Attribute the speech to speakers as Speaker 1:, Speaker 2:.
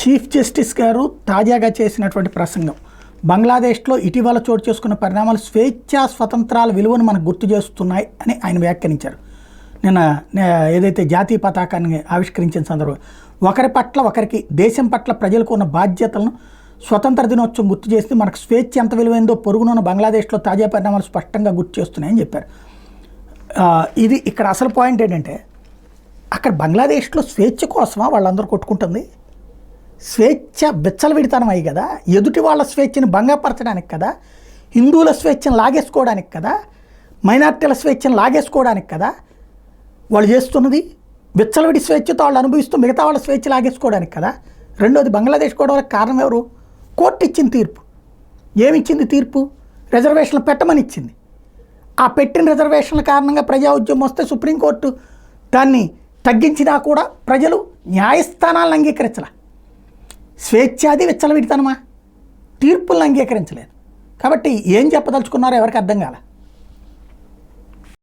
Speaker 1: Chief justice గారు తాజాగా చేసినటువంటి ప్రసంగం బంగ్లాదేశ్లో ఇటీవల చోటు చేసుకున్న పరిణామాలు స్వేచ్ఛా స్వతంత్రాల విలువను మనకు గుర్తు చేస్తున్నాయి అని ఆయన వ్యాఖ్యానించారు. నిన్న ఏదైతే జాతీయ పతాకాన్ని ఆవిష్కరించిన సందర్భంగా ఒకరి పట్ల ఒకరికి దేశం పట్ల ప్రజలకు ఉన్న బాధ్యతలను స్వతంత్ర దినోత్సవం గుర్తు చేస్తే మనకు స్వేచ్ఛ ఎంత విలువైందో పొరుగునున్న బంగ్లాదేశ్లో తాజా పరిణామాలు స్పష్టంగా గుర్తు చేస్తున్నాయని చెప్పారు. ఇది ఇక్కడ అసలు పాయింట్ ఏంటంటే అక్కడ బంగ్లాదేశ్లో స్వేచ్ఛ కోసమా వాళ్ళందరూ కొట్టుకుంటుంది? స్వేచ్ఛ విచ్చలవిడితనం అయ్యి కదా, ఎదుటి వాళ్ళ స్వేచ్ఛను భంగపరచడానికి కదా, హిందువుల స్వేచ్ఛను లాగేసుకోవడానికి కదా, మైనార్టీల స్వేచ్ఛను లాగేసుకోవడానికి కదా వాళ్ళు చేస్తున్నది. విచ్చలవిడి స్వేచ్ఛతో వాళ్ళు అనుభవిస్తూ మిగతా వాళ్ళ స్వేచ్ఛ లాగేసుకోవడానికి కదా. రెండోది, బంగ్లాదేశ్ గొడవలకు కారణం ఎవరు? కోర్టు ఇచ్చిన తీర్పు. ఏమిచ్చింది తీర్పు? రిజర్వేషన్లు పెట్టమని ఇచ్చింది. ఆ పెట్టిన రిజర్వేషన్ల కారణంగా ప్రజా ఉద్యమం వస్తే సుప్రీంకోర్టు దాన్ని తగ్గించినా కూడా ప్రజలు న్యాయస్థానాలను అంగీకరించాల. స్వేచ్ఛాది విచ్చలవిడితనమా? తీర్పులను అంగీకరించలేదు. కాబట్టి ఏం చెప్పదలుచుకున్నారో ఎవరికి అర్థం కాల.